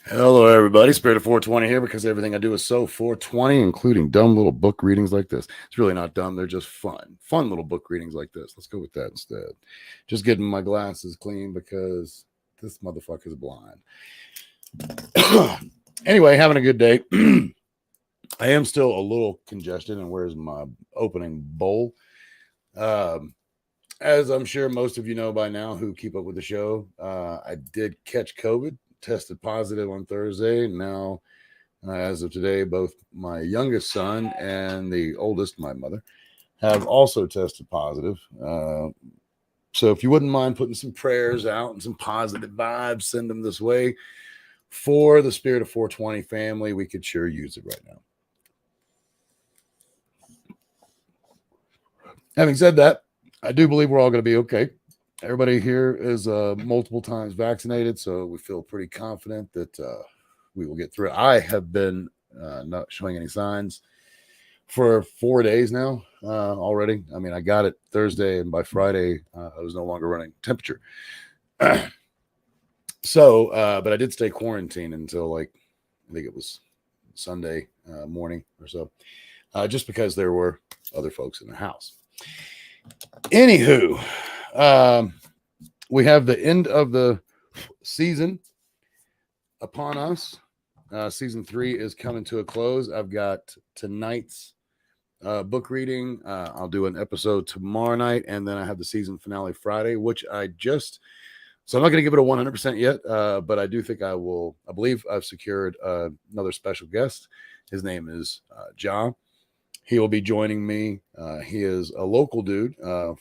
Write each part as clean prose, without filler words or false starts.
Hello, everybody. Spirit of 420 here because everything I do is so 420, including dumb little book readings like this. It's really not dumb. They're just fun. Fun little book readings like this. Let's go with that instead. Just getting my glasses clean because this motherfucker is blind. Anyway, having a good day. I am still a little congested. And where's my opening bowl? As I'm sure most of you know by now who keep up with the show, I did catch COVID. Tested positive on Thursday. Now, as of today, both my youngest son and the oldest, my mother, have also tested positive. So if you wouldn't mind putting some prayers out and some positive vibes, send them this way. For the Spirit of 420 family, we could sure use it right now. Having said that, I do believe we're all going to be okay. Everybody here is multiple times vaccinated, so we feel pretty confident that we will get through it. I have been not showing any signs for 4 days now already. I mean, I got it Thursday, and by Friday, I was no longer running temperature. But I did stay quarantined until I think it was Sunday morning or so, just because there were other folks in the house. Anywho, we have the end of the season upon us. Season 3 is coming to a close. I've got tonight's book reading. I'll do an episode tomorrow night, and then I have the season finale Friday, which so I'm not going to give it a 100% yet, but I do think I will. I believe I've secured another special guest. His name is John. He will be joining me. He is a local dude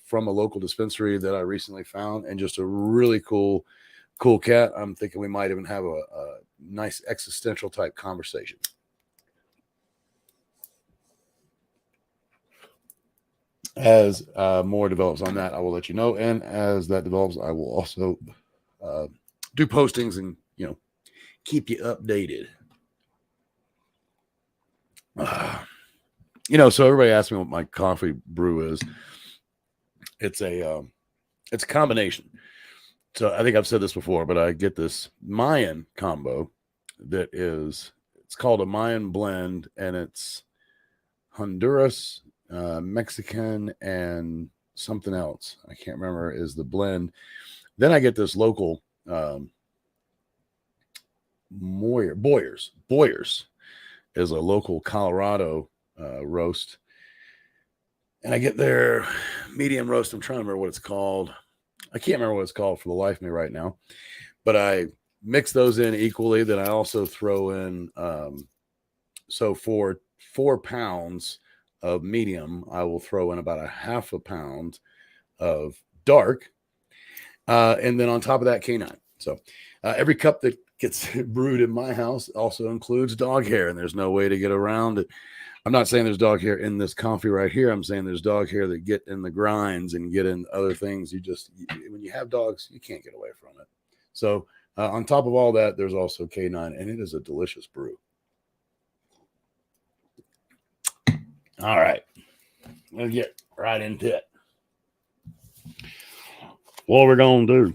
from a local dispensary that I recently found, and just a really cool cat. I'm thinking we might even have a nice existential type conversation. As more develops on that, I will let you know. And as that develops, I will also do postings and, keep you updated. So everybody asks me what my coffee brew is. It's a combination. So I think I've said this before, but I get this Mayan combo it's called a Mayan blend, and it's Honduras, Mexican, and something else. I can't remember is the blend. Then I get this local Boyers. Boyers is a local Colorado roast, and I get their medium roast. I'm trying to remember what it's called. I can't remember what it's called for the life of me right now, but I mix those in equally. Then I also throw in so for 4 pounds of medium, I will throw in about a half a pound of dark, and then on top of that, K9. So every cup that gets brewed in my house also includes dog hair, and there's no way to get around it. I'm not saying there's dog hair in this coffee right here. I'm saying there's dog hair that get in the grinds and get in other things. When you have dogs, you can't get away from it. So on top of all that, there's also K9, and it is a delicious brew. All right. Let's get right into it. What we're going to do.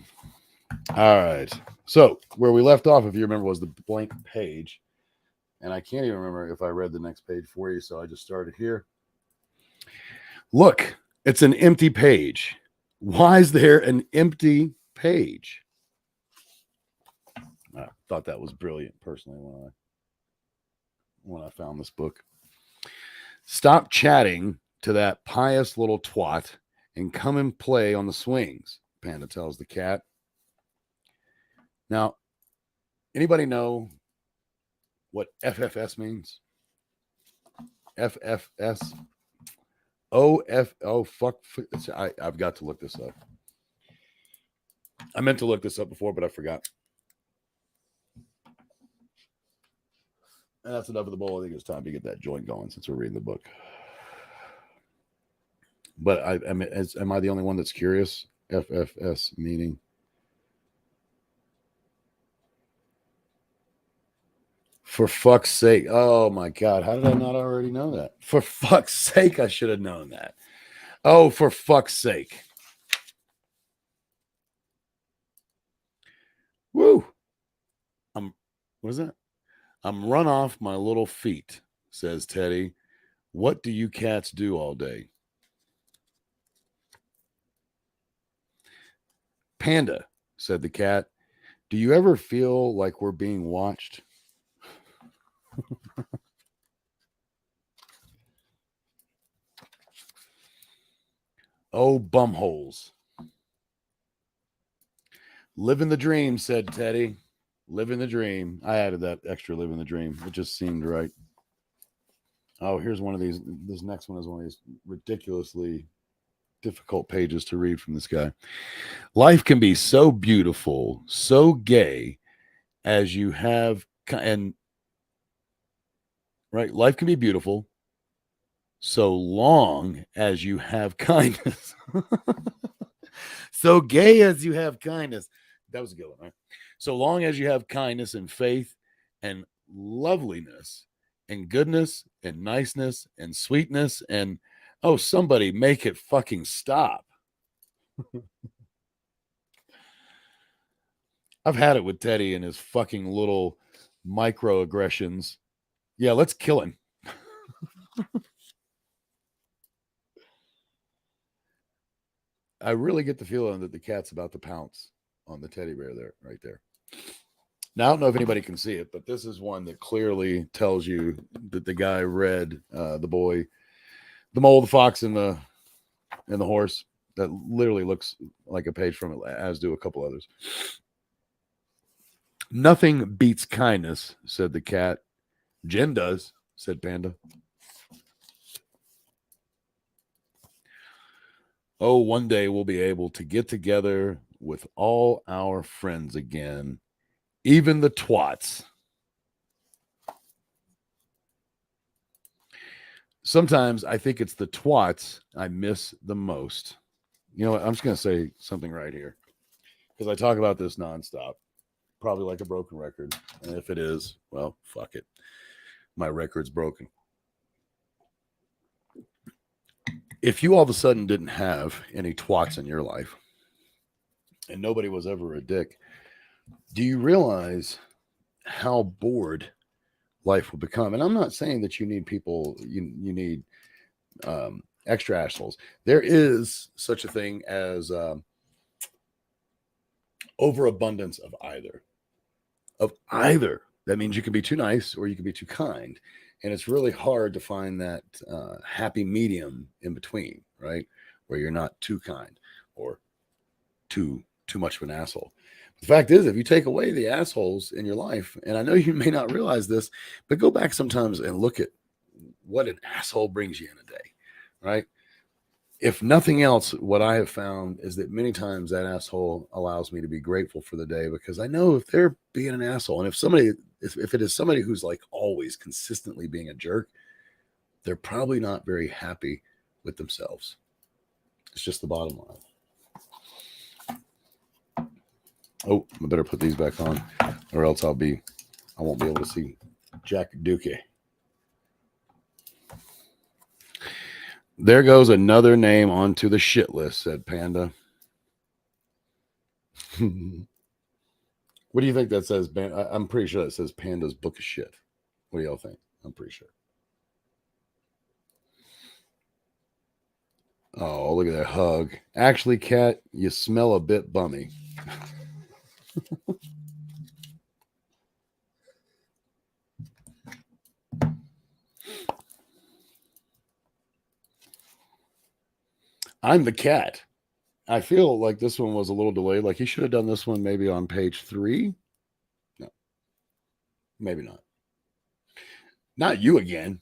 All right. So where we left off, if you remember, was the blank page. And I can't even remember if I read the next page for you, so I just started here. Look, it's an empty page. Why is there an empty page? I thought that was brilliant personally when I found this book. Stop chatting to that pious little twat and come and play on the swings, Panda tells the cat. Now, anybody know what FFS means? FFS? Oh, fuck. I've got to look this up. I meant to look this up before, but I forgot. And that's enough of the bowl. I think it's time to get that joint going since we're reading the book. But am I the only one that's curious? FFS meaning? For fuck's sake. Oh my God. How did I not already know that? For fuck's sake, I should have known that. Oh, for fuck's sake. Woo. What is that? I'm run off my little feet, says Teddy. What do you cats do all day? Panda, said the cat. Do you ever feel like we're being watched? Oh, bumholes. Living the dream, said Teddy. Living the dream. I added that extra living the dream. It just seemed right. Oh, here's one of these. This next one is one of these ridiculously difficult pages to read from this guy. Life can be so beautiful, so gay, as you have, and right, life can be beautiful so long as you have kindness. So gay as you have kindness. That was a good one, right? So long as you have kindness and faith and loveliness and goodness and niceness and sweetness and, oh, somebody make it fucking stop. I've had it with Teddy and his fucking little microaggressions. Yeah, let's kill him. I really get the feeling that the cat's about to pounce on the teddy bear there, right there. Now, I don't know if anybody can see it, but this is one that clearly tells you that the guy read the boy, the mole, the fox, and the horse. That literally looks like a page from it, as do a couple others. Nothing beats kindness, said the cat. Jen does, said Panda. Oh, one day we'll be able to get together with all our friends again, even the twats. Sometimes I think it's the twats I miss the most. You know what? I'm just going to say something right here because I talk about this nonstop, probably like a broken record. And if it is, well, fuck it. My record's broken. If you all of a sudden didn't have any twats in your life and nobody was ever a dick, do you realize how bored life will become? And I'm not saying that you need people, you need extra assholes. There is such a thing as overabundance of either. That means you can be too nice or you can be too kind. And it's really hard to find that happy medium in between, right? Where you're not too kind or too much of an asshole. The fact is, if you take away the assholes in your life, and I know you may not realize this, but go back sometimes and look at what an asshole brings you in a day, right? If nothing else, what I have found is that many times that asshole allows me to be grateful for the day because I know if they're being an asshole, and if it is somebody who's like always consistently being a jerk, they're probably not very happy with themselves. It's just the bottom line. Oh, I better put these back on or else I won't be able to see Jack Dookie. There goes another name onto the shit list, said Panda. What do you think that says? I'm pretty sure that says Panda's book of shit. What do y'all think? I'm pretty sure. Oh, look at that hug. Actually, Cat, you smell a bit bummy. I'm the cat. I feel like this one was a little delayed. Like he should have done this one maybe on page 3. No, maybe not. Not you again.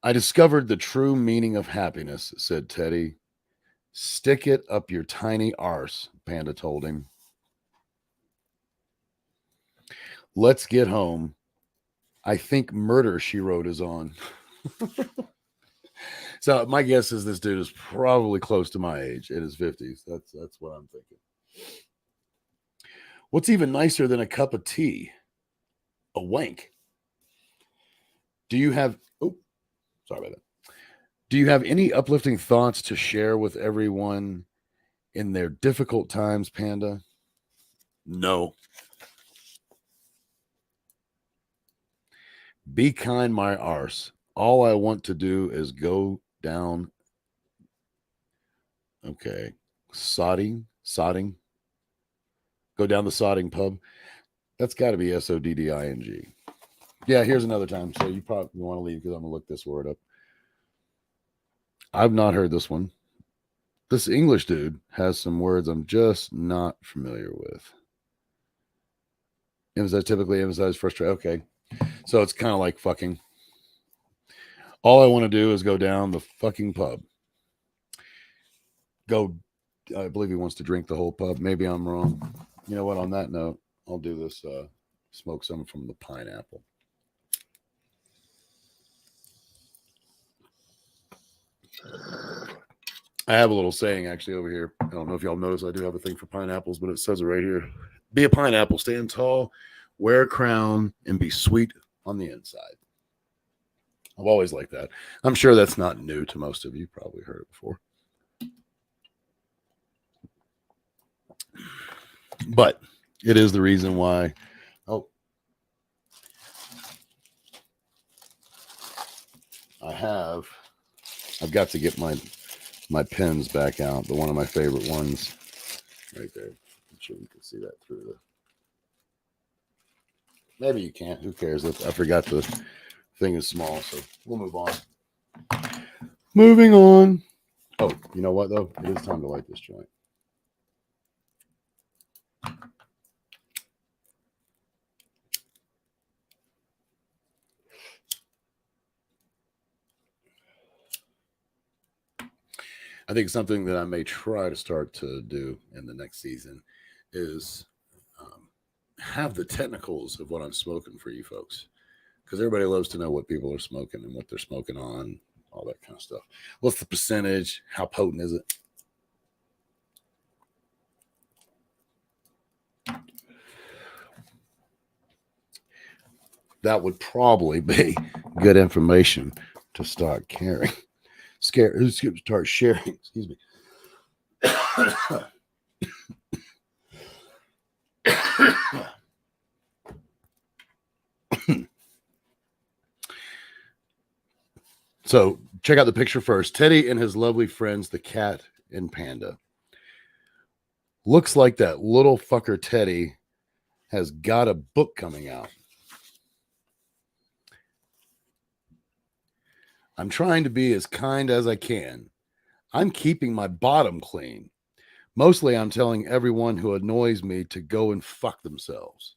I discovered the true meaning of happiness, said Teddy. Stick it up your tiny arse, Panda told him. Let's get home. I think Murder, She Wrote is on. So my guess is this dude is probably close to my age in his 50s. That's what I'm thinking. What's even nicer than a cup of tea? A wank. Do you have... Oh, sorry about that. Do you have any uplifting thoughts to share with everyone in their difficult times, Panda? No. Be kind, my arse. All I want to do is go down. Okay. Sodding. Go down the sodding pub. That's got to be Sodding. Yeah, here's another time. So you probably want to leave because I'm going to look this word up. I've not heard this one. This English dude has some words I'm just not familiar with. Emphasize, typically emphasize, frustrate. Okay. So it's kind of like fucking. All I want to do is go down the fucking pub. I believe he wants to drink the whole pub. Maybe I'm wrong. You know what? On that note, I'll do this. Smoke some from the pineapple. I have a little saying actually over here. I don't know if y'all notice I do have a thing for pineapples, but it says it right here. Be a pineapple, stand tall, wear a crown, and be sweet on the inside. I've always liked that. I'm sure that's not new to most of you. Probably heard it before. But it is the reason why. Oh, I've got to get my pens back out. One of my favorite ones right there. I'm sure you can see that through the. Maybe you can't. Who cares? I forgot the thing is small, so we'll move on. Moving on. Oh, you know what though? It is time to light this joint. I think something that I may try to start to do in the next season is have the technicals of what I'm smoking for you folks. Because everybody loves to know what people are smoking and what they're smoking on, all that kind of stuff. What's the percentage? How potent is it? That would probably be good information to start carrying. Start sharing. Excuse me. So check out the picture first. Teddy and his lovely friends, the cat and Panda. Looks like that little fucker Teddy has got a book coming out. I'm trying to be as kind as I can. I'm keeping my bottom clean. Mostly I'm telling everyone who annoys me to go and fuck themselves.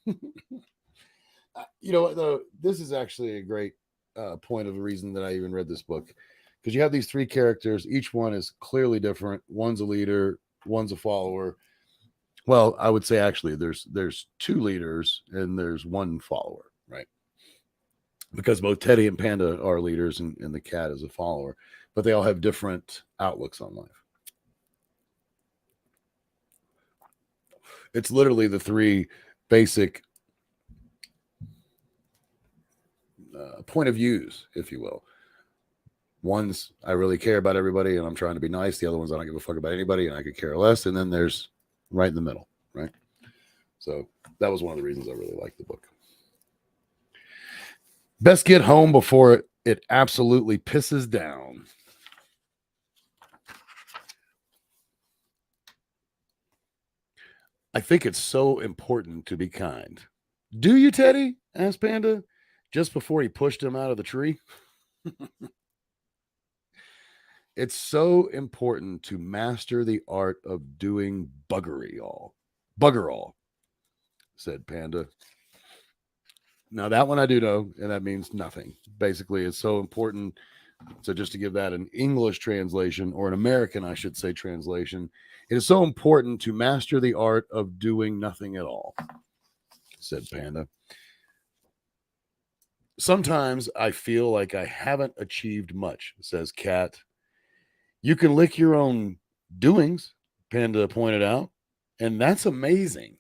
You know what, though? This is actually a great point of the reason that I even read this book. Because you have these 3 characters. Each one is clearly different. One's a leader. One's a follower. Well, I would say actually there's 2 leaders and there's 1 follower, right? Because both Teddy and Panda are leaders and the cat is a follower, but they all have different outlooks on life. It's literally the 3 basic point of views, if you will. One's I really care about everybody and I'm trying to be nice. The other one's I don't give a fuck about anybody and I could care less. And then there's right in the middle, right? So that was one of the reasons I really liked the book. Best get home before it absolutely pisses down. I think it's so important to be kind. Do you, Teddy? Asked Panda just before he pushed him out of the tree. It's so important to master the art of doing bugger all, said Panda. Now that one I do know, and that means nothing. Basically, it's so important. So just to give that an English translation, or an American, I should say, translation, it is so important to master the art of doing nothing at all, said Panda. Sometimes I feel like I haven't achieved much, says Cat. You can lick your own doings, Panda pointed out, and that's amazing.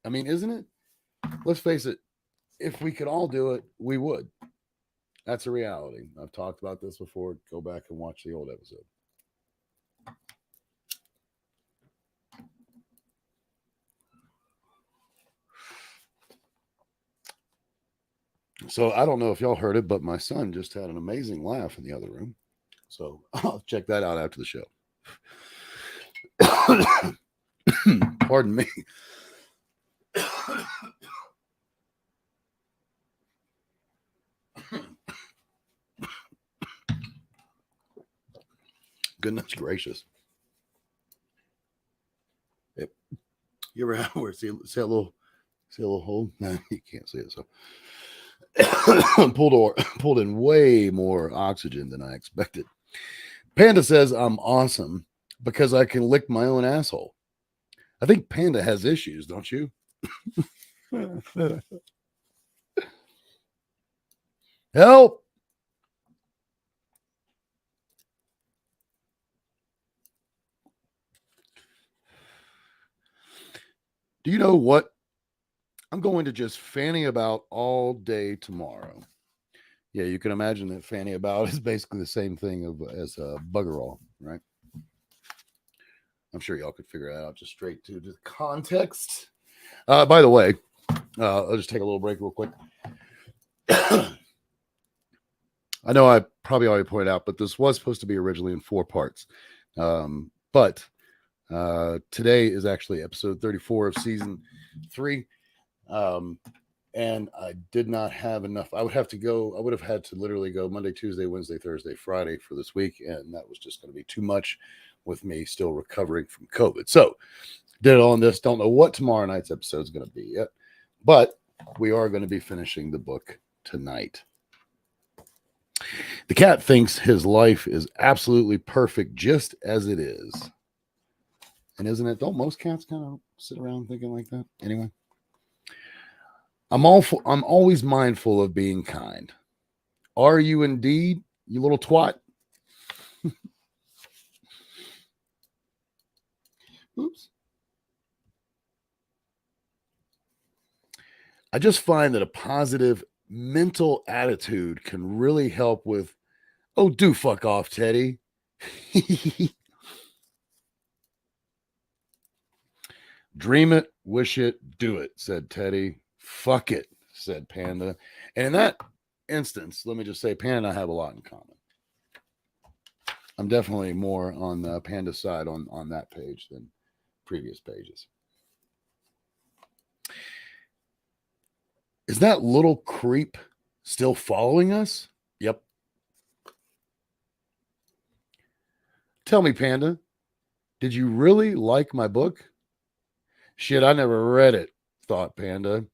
I mean, isn't it? Let's face it, if we could all do it, we would. That's a reality. I've talked about this before. Go back and watch the old episode. So I don't know if y'all heard it, but my son just had an amazing laugh in the other room. So I'll check that out after the show. Pardon me. Goodness gracious. Yep. You ever have where see a little hole? No, you can't see it. So pulled in way more oxygen than I expected. Panda says I'm awesome because I can lick my own asshole. I think Panda has issues, don't you? Help! Do you know what? I'm going to just fanny about all day tomorrow. Yeah, you can imagine that fanny about is basically the same thing as bugger all, right? I'm sure y'all could figure that out just straight to the context. By the way, I'll just take a little break real quick. I know I probably already pointed out, but this was supposed to be originally in 4 parts. But today is actually episode 34 of season 3. And I did not have enough. I would have had to literally go Monday, Tuesday, Wednesday, Thursday, Friday for this week. And that was just going to be too much with me still recovering from COVID. So did it on this. Don't know what tomorrow night's episode is going to be yet, but we are going to be finishing the book tonight. The cat thinks his life is absolutely perfect just as it is. And isn't it? Don't most cats kind of sit around thinking like that? Anyway. I'm always mindful of being kind. Are you indeed, you little twat? Oops. I just find that a positive mental attitude can really help with, oh, do fuck off, Teddy. Dream it, wish it, do it, said Teddy. Fuck it, said Panda. And in that instance, let me just say, Panda and I have a lot in common. I'm definitely more on the Panda side on that page than previous pages. Is that little creep still following us? Yep. Tell me, Panda, did you really like my book? Shit, I never read it, thought Panda.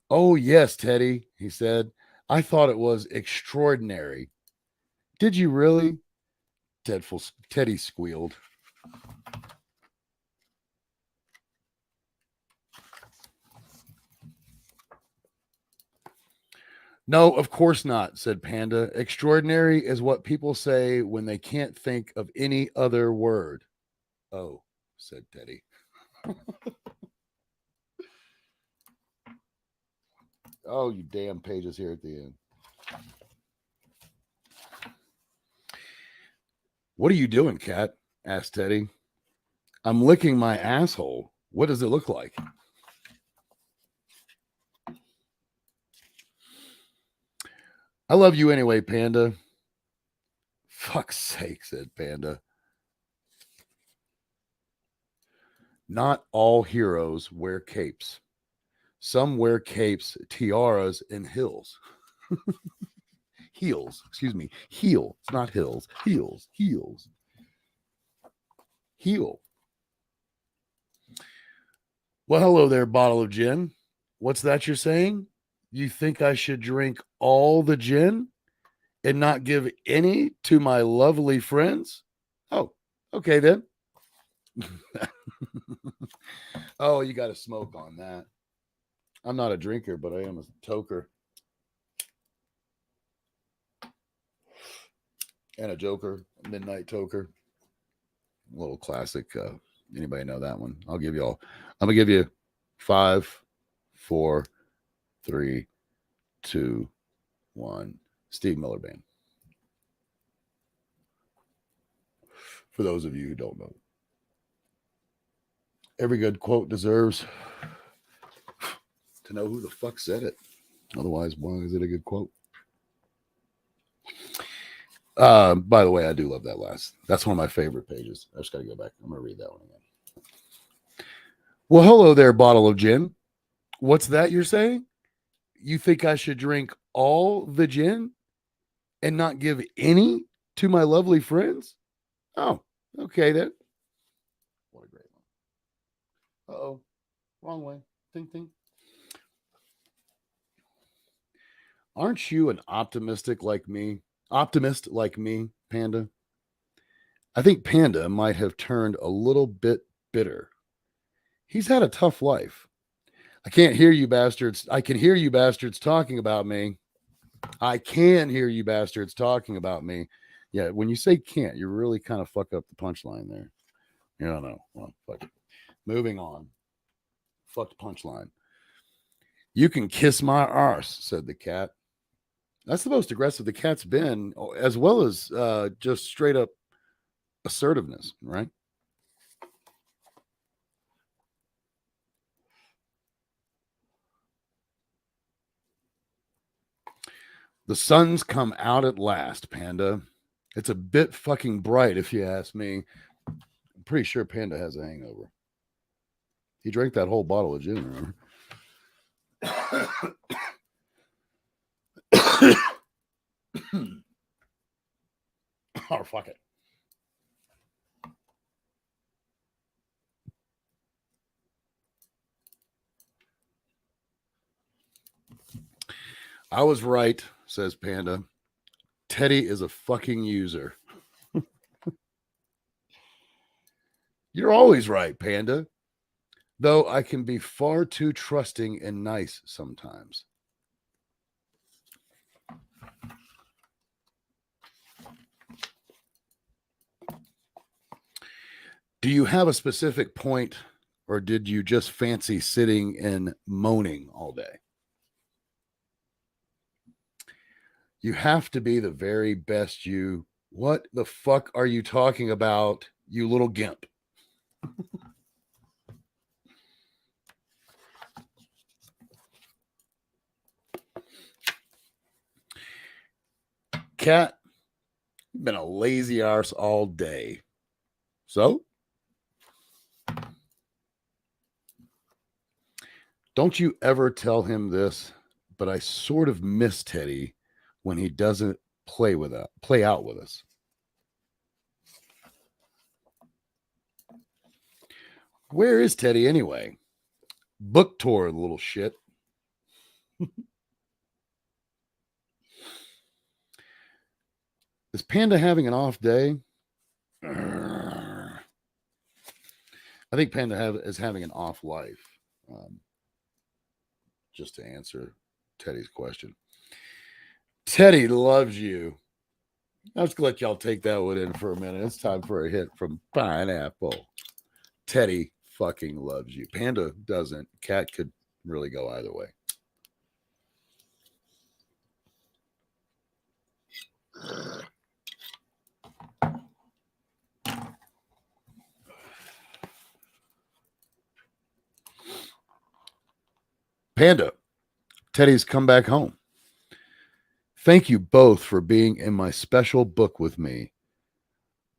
Oh, yes, Teddy, he said. I thought it was extraordinary. Did you really? Teddy squealed. No, of course not, said Panda. Extraordinary is what people say when they can't think of any other word. Oh, said Teddy. Oh, you damn pages here at the end. What are you doing, Cat? Asked Teddy. I'm licking my asshole. What does it look like? I love you anyway, Panda. Fuck's sake, said Panda. Not all heroes wear capes. Some wear capes, tiaras, and heels. Heels, excuse me. Heel. It's not hills. Heels. Heels. Heel. Well, hello there, bottle of gin. What's that you're saying? You think I should drink all the gin and not give any to my lovely friends? Oh, okay then. Oh, you got to smoke on that. I'm not a drinker, but I am a toker. And a joker, a midnight toker. A little classic. Anybody know that one? I'll give you all. I'm going to give you 5, 4, 3, 2, 1. Steve Miller Band. For those of you who don't know. Every good quote deserves to know who the fuck said it. Otherwise, why is it a good quote? By the way, I do love that last. That's one of my favorite pages. I just got to go back. I'm going to read that one again. Well, hello there, bottle of gin. What's that you're saying? You think I should drink all the gin and not give any to my lovely friends? Oh, okay then. What a great one. Uh-oh. Wrong way. Think, think. Aren't you an optimist like me, Panda? I think Panda might have turned a little bit bitter. He's had a tough life. I can't hear you bastards. I can hear you bastards talking about me. I can hear you bastards talking about me. Yeah, when you say can't, you really kind of fuck up the punchline there. You don't know. Well, fuck it. Moving on. Fuck the punchline. You can kiss my arse, said the cat. That's the most aggressive the cat's been, as well as just straight up assertiveness, right? The sun's come out at last, Panda. It's a bit fucking bright, if you ask me. I'm pretty sure Panda has a hangover. He drank that whole bottle of gin, remember? Oh, fuck it. I was right, says Panda. Teddy is a fucking user. You're always right, Panda. Though I can be far too trusting and nice sometimes. Do you have a specific point, or did you just fancy sitting and moaning all day? You have to be the very best you. What the fuck are you talking about, you little gimp? Cat, you've been a lazy arse all day. So? Don't you ever tell him this, but I sort of miss Teddy when he doesn't play out with us. Where is Teddy anyway? Book tour, little shit. Is Panda having an off day? I think Panda is having an off life. Just to answer Teddy's question. Teddy loves you. I'm just going to let y'all take that one in for a minute. It's time for a hit from Pineapple. Teddy fucking loves you. Panda doesn't. Cat could really go either way. Panda, Teddy's come back home. Thank you both for being in my special book with me.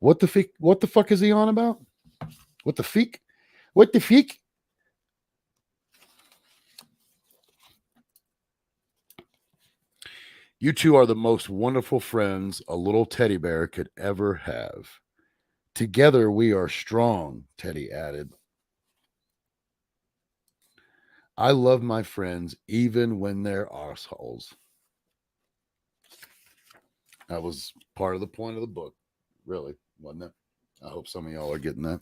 What the fuck is he on about? What the feek? What the feek? You two are the most wonderful friends a little teddy bear could ever have. Together we are strong, Teddy added. I love my friends even when they're assholes. That was part of the point of the book, really, wasn't it? I hope some of y'all are getting that.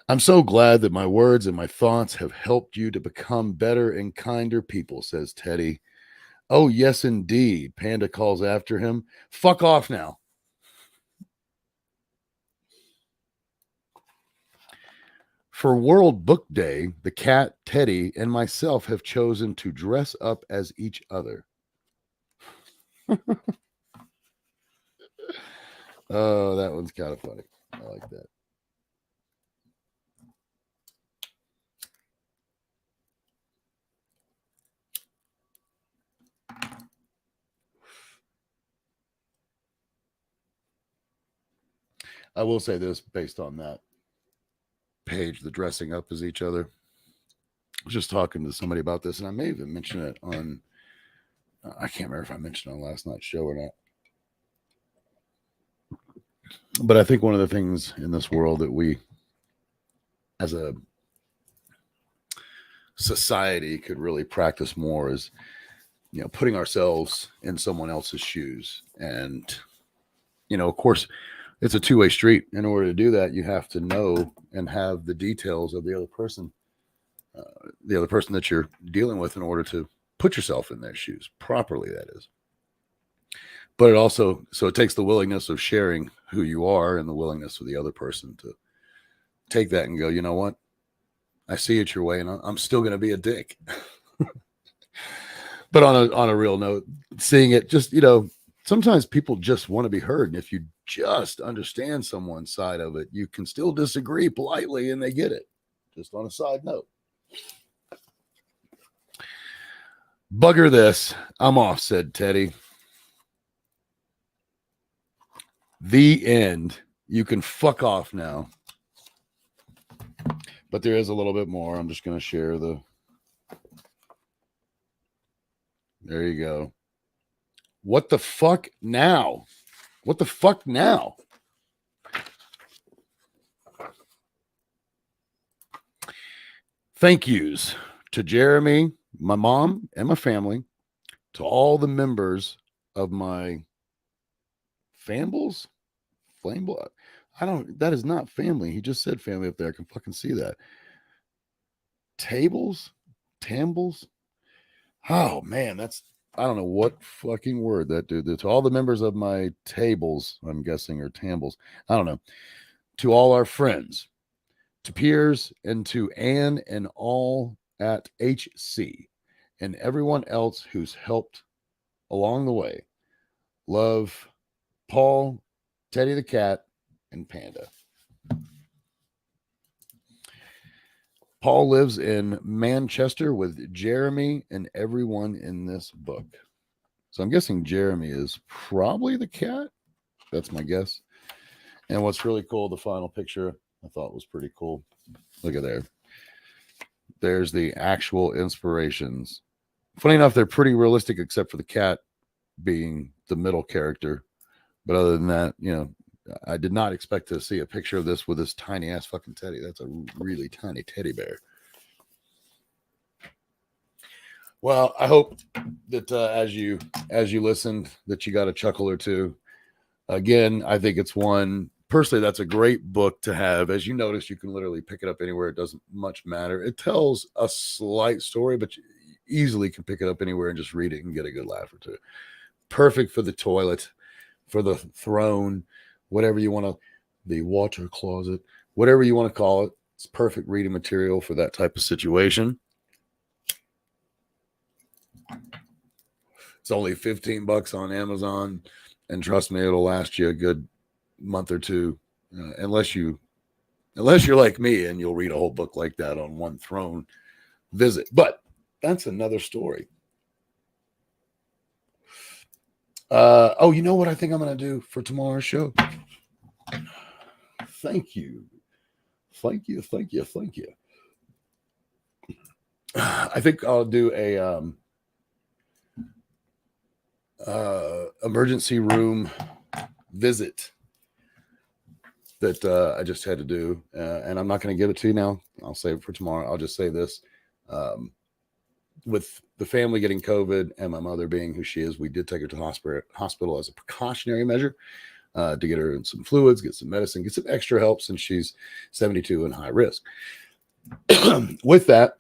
I'm so glad that my words and my thoughts have helped you to become better and kinder people, says Teddy. Oh, yes, indeed, Panda calls after him. Fuck off now. For World Book Day, the cat, Teddy, and myself have chosen to dress up as each other. Oh, that one's kind of funny. I like that. I will say this based on that page, the dressing up as each other. I was just talking to somebody about this, and I may even mention it on, I can't remember if I mentioned it on last night's show or not. But I think one of the things in this world that we, as a society, could really practice more is, you know, putting ourselves in someone else's shoes. And, you know, of course, it's a two-way street. In order to do that, you have to know and have the details of the other person that you're dealing with in order to put yourself in their shoes properly, that is. But it also, so it takes the willingness of sharing who you are and the willingness of the other person to take that and go, you know what? I see it your way and I'm still going to be a dick. But on a real note, seeing it just, you know, sometimes people just want to be heard. And if you just understand someone's side of it, you can still disagree politely and they get it. Just on a side note. Bugger this. I'm off, said Teddy. The end. You can fuck off now. But there is a little bit more. I'm just going to share the... There you go. What the fuck now? What the fuck now? Thank yous to Jeremy, my mom, and my family, to all the members of my Fambles? Flamble? That is not family. He just said family up there. I can fucking see that. Tables? Tambles? Oh, man, I don't know what fucking word that dude. To all the members of my tables, I'm guessing, or tambles. I don't know. To all our friends, to Piers, and to Anne and all at HC, and everyone else who's helped along the way. Love, Paul, Teddy the cat, and Panda. Paul lives in Manchester with Jeremy and everyone in this book. So I'm guessing Jeremy is probably the cat. That's my guess. And what's really cool, the final picture I thought was pretty cool. Look at there. There's the actual inspirations. Funny enough, they're pretty realistic except for the cat being the middle character. But other than that, you know, I did not expect to see a picture of this with this tiny ass fucking teddy. That's a really tiny teddy bear. Well, I hope that as you listened, that you got a chuckle or two. Again, I think it's one, personally, that's a great book to have. As you notice, you can literally pick it up anywhere. It doesn't much matter. It tells a slight story, but you easily can pick it up anywhere and just read it and get a good laugh or two. Perfect for the toilet, for the throne, whatever you want to, the water closet, whatever you want to call it. It's perfect reading material for that type of situation. It's only $15 on Amazon, and trust me, it'll last you a good month or two, unless you're like me and you'll read a whole book like that on one throne visit. But that's another story. Oh, you know what I think I'm going to do for tomorrow's show? Thank you. Thank you. Thank you. Thank you. I think I'll do a emergency room visit that I just had to do. And I'm not going to give it to you now. I'll save it for tomorrow. I'll just say this. With the family getting COVID and my mother being who she is, we did take her to the hospital as a precautionary measure to get her some fluids, get some medicine, get some extra help since she's 72 and high risk. With that,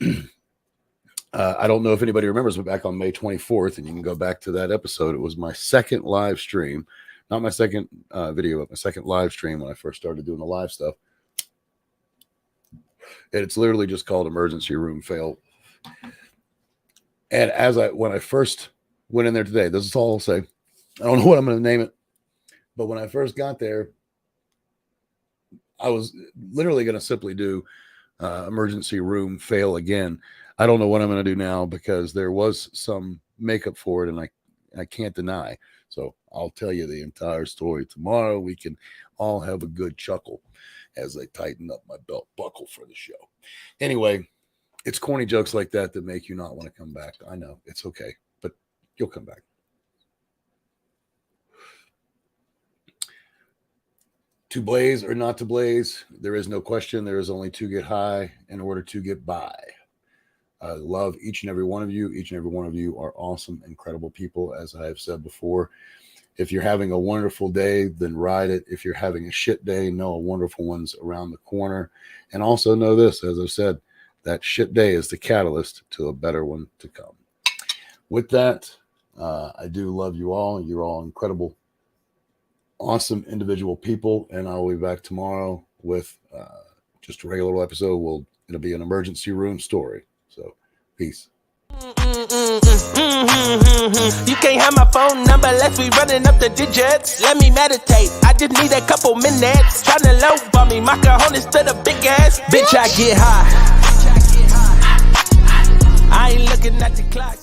I don't know if anybody remembers, but back on May 24th, and you can go back to that episode, it was my second live stream, not my second video, but my second live stream when I first started doing the live stuff. And it's literally just called Emergency Room Fail. And when I first went in there today, this is all I'll say. I don't know what I'm going to name it, but when I first got there, I was literally going to simply do Emergency Room Fail again. I don't know what I'm going to do now because there was some makeup for it, and I can't deny. So I'll tell you the entire story tomorrow. We can all have a good chuckle as I tighten up my belt buckle for the show. Anyway, it's corny jokes like that that make you not want to come back. I know it's okay, but you'll come back. To blaze or not to blaze, there is no question. There is only to get high in order to get by. I love each and every one of you. Each and every one of you are awesome, incredible people, as I have said before. If you're having a wonderful day, then ride it. If you're having a shit day, know a wonderful one's around the corner. And also know this, as I've said, that shit day is the catalyst to a better one to come. With that, I do love you all. You're all incredible, awesome individual people. And I'll be back tomorrow with just a regular episode. It'll be an emergency room story. So, peace. You can't have my phone number unless we running up the digits. Let me meditate, I just need a couple minutes. Tryna low bomb me, my cojones to the big ass. Bitch, I get high. I ain't looking at the clock.